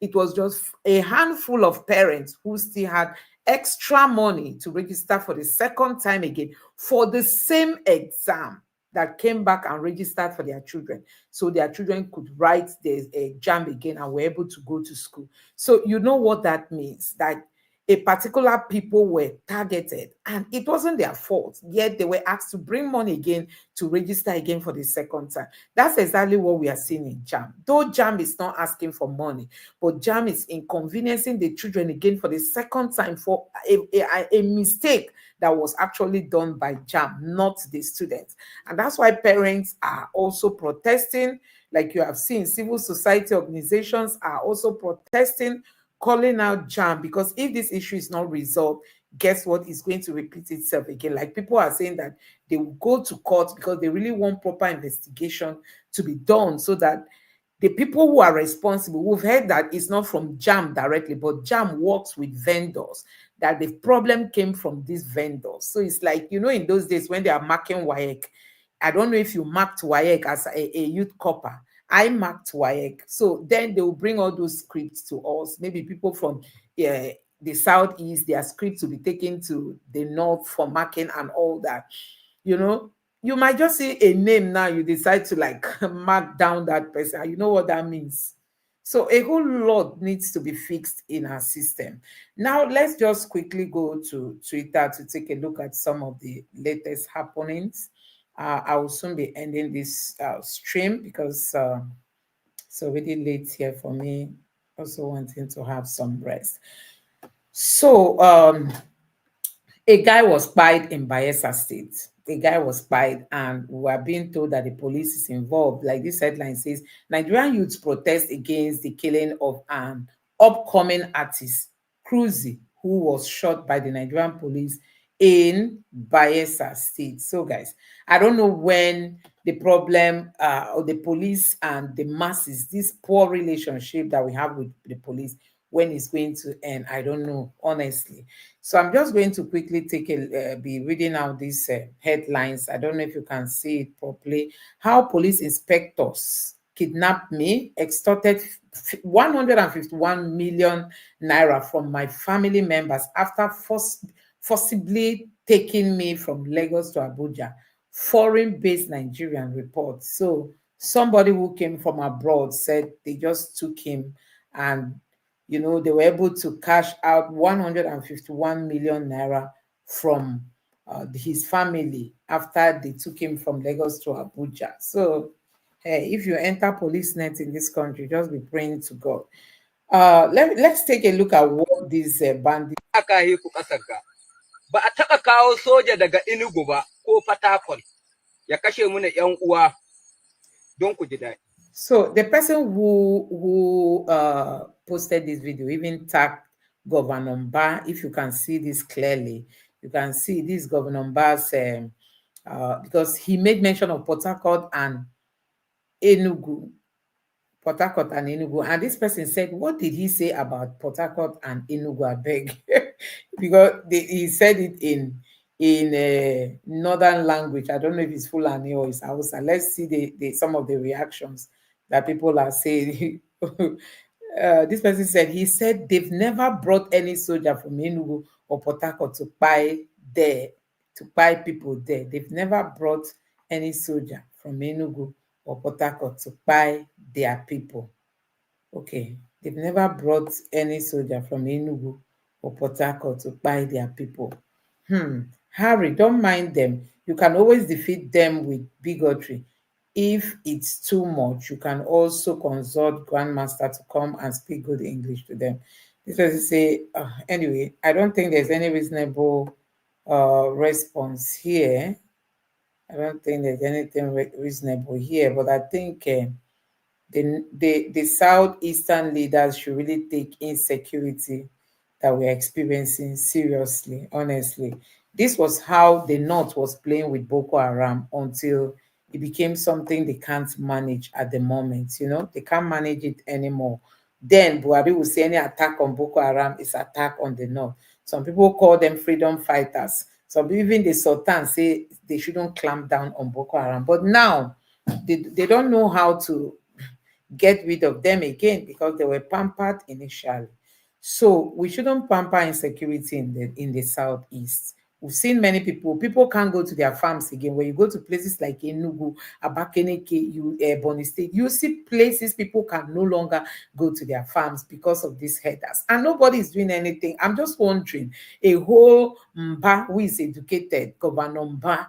It was just a handful of parents who still had extra money to register for the second time again for the same exam, that came back and registered for their children, so their children could write the JAMB again and were able to go to school. So you know what that means, that a particular people were targeted and it wasn't their fault, yet they were asked to bring money again to register again for the second time. That's exactly what we are seeing in JAMB. Though JAMB is not asking for money, but JAMB is inconveniencing the children again for the second time for a mistake that was actually done by JAMB, not the students. And that's why parents are also protesting. Like you have seen, civil society organizations are also protesting, calling out JAMB, because if this issue is not resolved, guess what? It's going to repeat itself again. Like people are saying that they will go to court because they really want proper investigation to be done, so that the people who are responsible, we've heard that it's not from JAMB directly, but JAMB works with vendors, that the problem came from these vendors. So it's like, in those days when they are marking WAEC, I don't know if you marked WAEC as a youth corper. I marked WAEC. So then they will bring all those scripts to us. Maybe people from the southeast, their scripts will be taken to the north for marking and all that. You might just see a name now, you decide to mark down that person. You know what that means. So a whole lot needs to be fixed in our system. Now, let's just quickly go to Twitter to take a look at some of the latest happenings. I will soon be ending this stream because it's already late here for me. Also wanting to have some rest. So A guy was spied in Bayelsa State. A guy was spied, and we are being told that the police is involved. Like this headline says, Nigerian youths protest against the killing of an upcoming artist, Cruzy, who was shot by the Nigerian police in Bayelsa State. So, guys, I don't know when the problem or the police and the masses, this poor relationship that we have with the police, when it's going to end. I don't know, honestly. So I'm just going to quickly be reading out these headlines. I don't know if you can see it properly. How police inspectors kidnapped me, extorted 151 million naira from my family members after forcibly taking me from Lagos to Abuja. Foreign-based Nigerian report. So somebody who came from abroad said they just took him, and they were able to cash out 151 million naira from his family after they took him from Lagos to Abuja. So, hey, if you enter police net in this country, just be praying to God. Let's take a look at what these bandits. Ba a taɓa kawo soja daga Enugu ba ko Fatakon ya kashe mu na ƴan uwa don ku ji daɗi. So the person who posted this video even tagged Governor Mba. If you can see this clearly, you can see this Governor Mba's because he made mention of Port Harcourt and Enugu. Port Harcourt and Enugu. And this person said, what did he say about Port Harcourt and Enugu? I beg. Because he said it in a northern language. I don't know if it's Fulani or it's Hausa. Let's see some of the reactions that people are saying. This person said, he said they've never brought any soldier from Enugu or Port Harcourt to buy people there. They've never brought any soldier from Enugu or Port Harcourt to buy their people. Okay, they've never brought any soldier from Enugu or Port Harcourt to buy their people. Harry, don't mind them. You can always defeat them with bigotry. If it's too much, you can also consult Grandmaster to come and speak good English to them. This was to say, anyway, I don't think there's any reasonable response here. I don't think there's anything reasonable here, but I think the southeastern leaders should really take insecurity that we're experiencing seriously, honestly. This was how the North was playing with Boko Haram until it became something they can't manage at the moment. They can't manage it anymore. Then Buhari will say any attack on Boko Haram is attack on the North. Some people call them freedom fighters. Some even the Sultan say they shouldn't clamp down on Boko Haram. But now they don't know how to get rid of them again because they were pampered initially. So we shouldn't pamper insecurity in the southeast. We've seen many people can't go to their farms again. When you go to places like Enugu, Abakaliki, Bonny State, you see places people can no longer go to their farms because of these headers. And nobody is doing anything. I'm just wondering, a whole Mba who is educated, Governor Mba,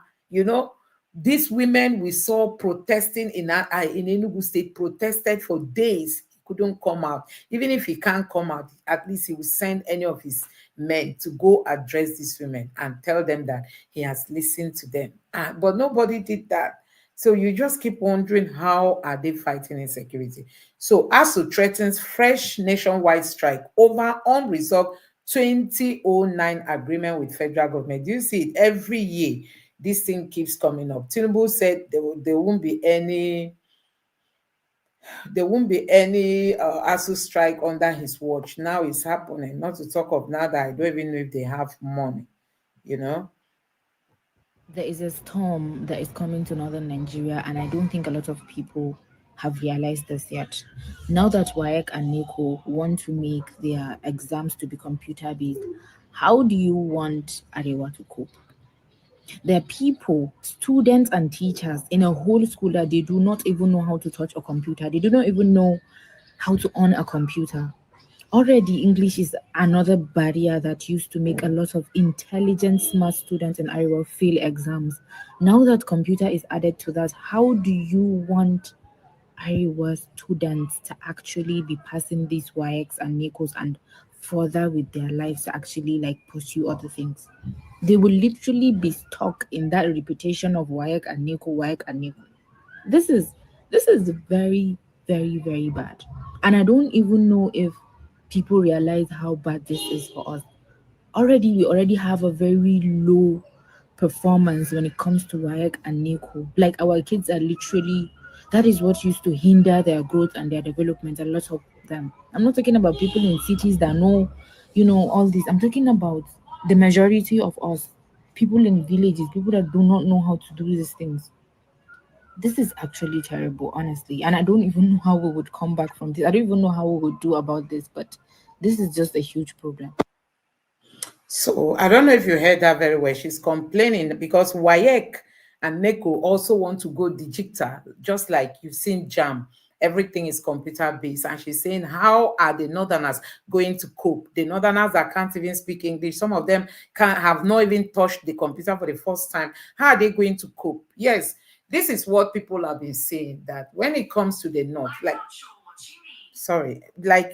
these women we saw protesting in Enugu State, protested for days. He couldn't come out. Even if he can't come out, at least he will send any of his men to go address these women and tell them that he has listened to them. But nobody did that. So you just keep wondering, how are they fighting insecurity? So ASU threatens fresh nationwide strike over unresolved 2009 agreement with federal government. Do you see it? Every year, this thing keeps coming up. Tinubu said there won't be any ASU strike under his watch. Now it's happening. Not to talk of now that I don't even know if they have money, There is a storm that is coming to northern Nigeria, and I don't think a lot of people have realized this yet. Now that WAEC and NECO want to make their exams to be computer-based, how do you want Arewa to cope? There are people, students and teachers in a whole school that they do not even know how to touch a computer. They do not even know how to on a computer. Already, English is another barrier that used to make a lot of intelligent, smart students in Iowa fail exams. Now that computer is added to that, how do you want Iowa students to actually be passing these WAECs and NECOs and further with their lives to actually pursue other things? They will literally be stuck in that reputation of WAEC and NECO, WAEC and NECO. This is very, very, very bad. And I don't even know if people realize how bad this is for us. We already have a very low performance when it comes to WAEC and NECO. Like our kids are literally, that is what used to hinder their growth and their development, a lot of them. I'm not talking about people in cities that know, all this. I'm talking about the majority of us, people in villages, people that do not know how to do these things. This is actually terrible, honestly. And I don't even know how we would come back from this. I don't even know how we would do about this, but this is just a huge problem. So I don't know if you heard that very well. She's complaining because WAEC and NECO also want to go digital, just like you've seen JAMB. Everything is computer based. And she's saying, how are the Northerners going to cope? The Northerners that can't even speak English, some of them have not even touched the computer for the first time. How are they going to cope? Yes, this is what people have been saying, that when it comes to the North, like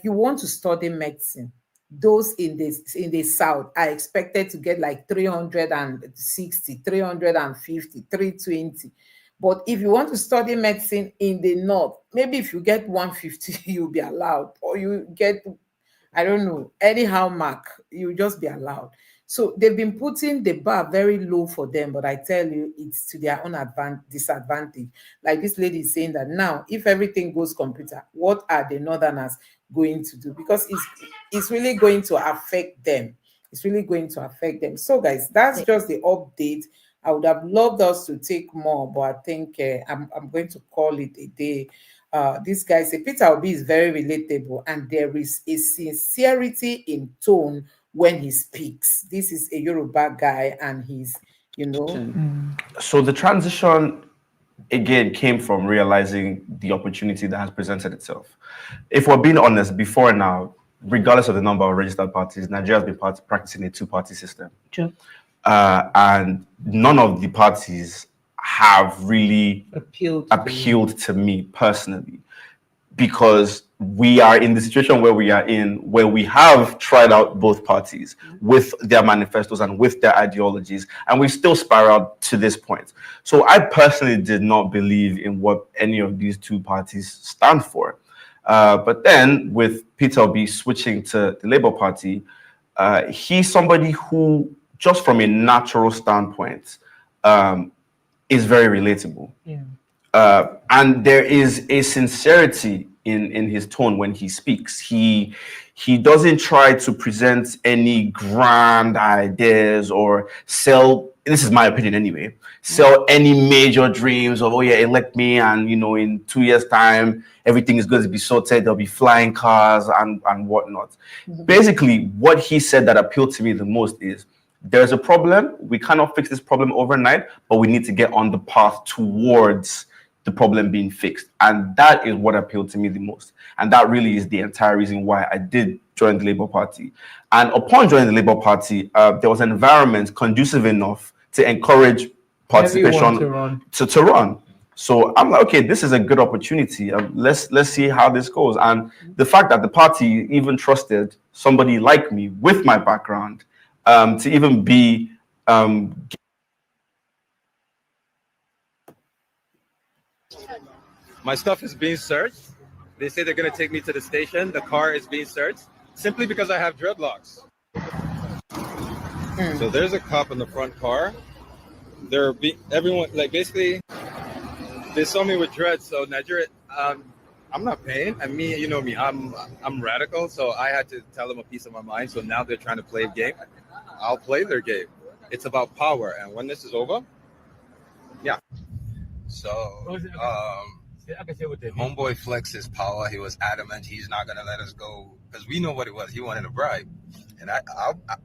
you want to study medicine, those in the South are expected to get like 360, 350, 320. But if you want to study medicine in the North, maybe if you get 150, you'll be allowed, or you get, I don't know, anyhow mark, you'll just be allowed. So they've been putting the bar very low for them, but I tell you, it's to their own disadvantage. Like this lady is saying that now, if everything goes computer, what are the Northerners going to do? Because it's really going to affect them. It's really going to affect them. So guys, that's just the update. I would have loved us to take more, but I think I'm going to call it a day. This guy said Peter Obi is very relatable, and there is a sincerity in tone when he speaks. This is a Yoruba guy, and he's, So the transition again came from realizing the opportunity that has presented itself. If we're being honest, before now, regardless of the number of registered parties, Nigeria has been practicing a two-party system. Sure. And none of the parties have really appealed to me personally, because we are in the situation where we are in, where we have tried out both parties with their manifestos and with their ideologies, and we still spiraled to this point. So I personally did not believe in what any of these two parties stand for. But then with Peter Obi switching to the Labour Party, he's somebody who, just from a natural standpoint, is very relatable. Yeah. And there is a sincerity in his tone when he speaks. He doesn't try to present any grand ideas or sell, this is my opinion anyway, sell any major dreams of, oh yeah, elect me, and in 2 years' time, everything is going to be sorted, there'll be flying cars and whatnot. Basically, what he said that appealed to me the most is, there's a problem, we cannot fix this problem overnight, but we need to get on the path towards the problem being fixed. And that is what appealed to me the most. And that really is the entire reason why I did join the Labour Party. And upon joining the Labour Party, there was an environment conducive enough to encourage participation to run. So I'm like, okay, this is a good opportunity. Let's see how this goes. And the fact that the party even trusted somebody like me with my background to even be my stuff is being searched. They say they're going to take me to the station. The car is being searched simply because I have dreadlocks. So there's a cop in the front car. Everyone, like, basically, they saw me with dreads. So Nigeria, I'm not paying. And me, you know me, I'm radical. So I had to tell them a piece of my mind. So now they're trying to play a game. I'll play their game. It's about power. And when this is over, yeah. So, homeboy flexed his power. He was adamant he's not gonna let us go because we know what it was. He wanted a bribe, and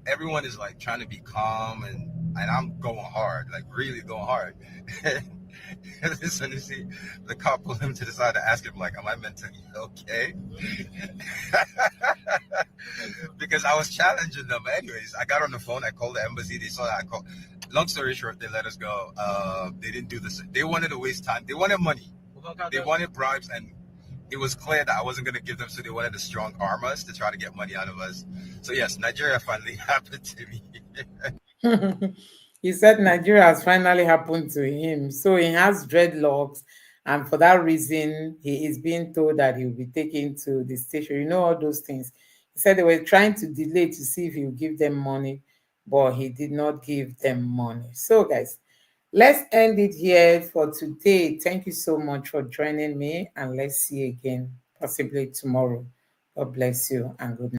everyone is like trying to be calm, and I'm going hard, like really going hard. Listen, you see, the cop pulled him to the side to ask him, like, "Am I mentally okay?" Because I was challenging them. Anyways, I got on the phone. I called the embassy. They saw that I called. Long story short, they let us go. They didn't do this. They wanted to waste time. They wanted money. They wanted bribes, and it was clear that I wasn't going to give them, so they wanted to strong arm us to try to get money out of us. So yes, Nigeria finally happened to me. He said Nigeria has finally happened to him. So he has dreadlocks, and for that reason, he is being told that he will be taken to the station. You know, all those things. He said they were trying to delay to see if he would give them money, but he did not give them money. So, guys, let's end it here for today. Thank you so much for joining me, and let's see you again possibly tomorrow. God bless you and good night.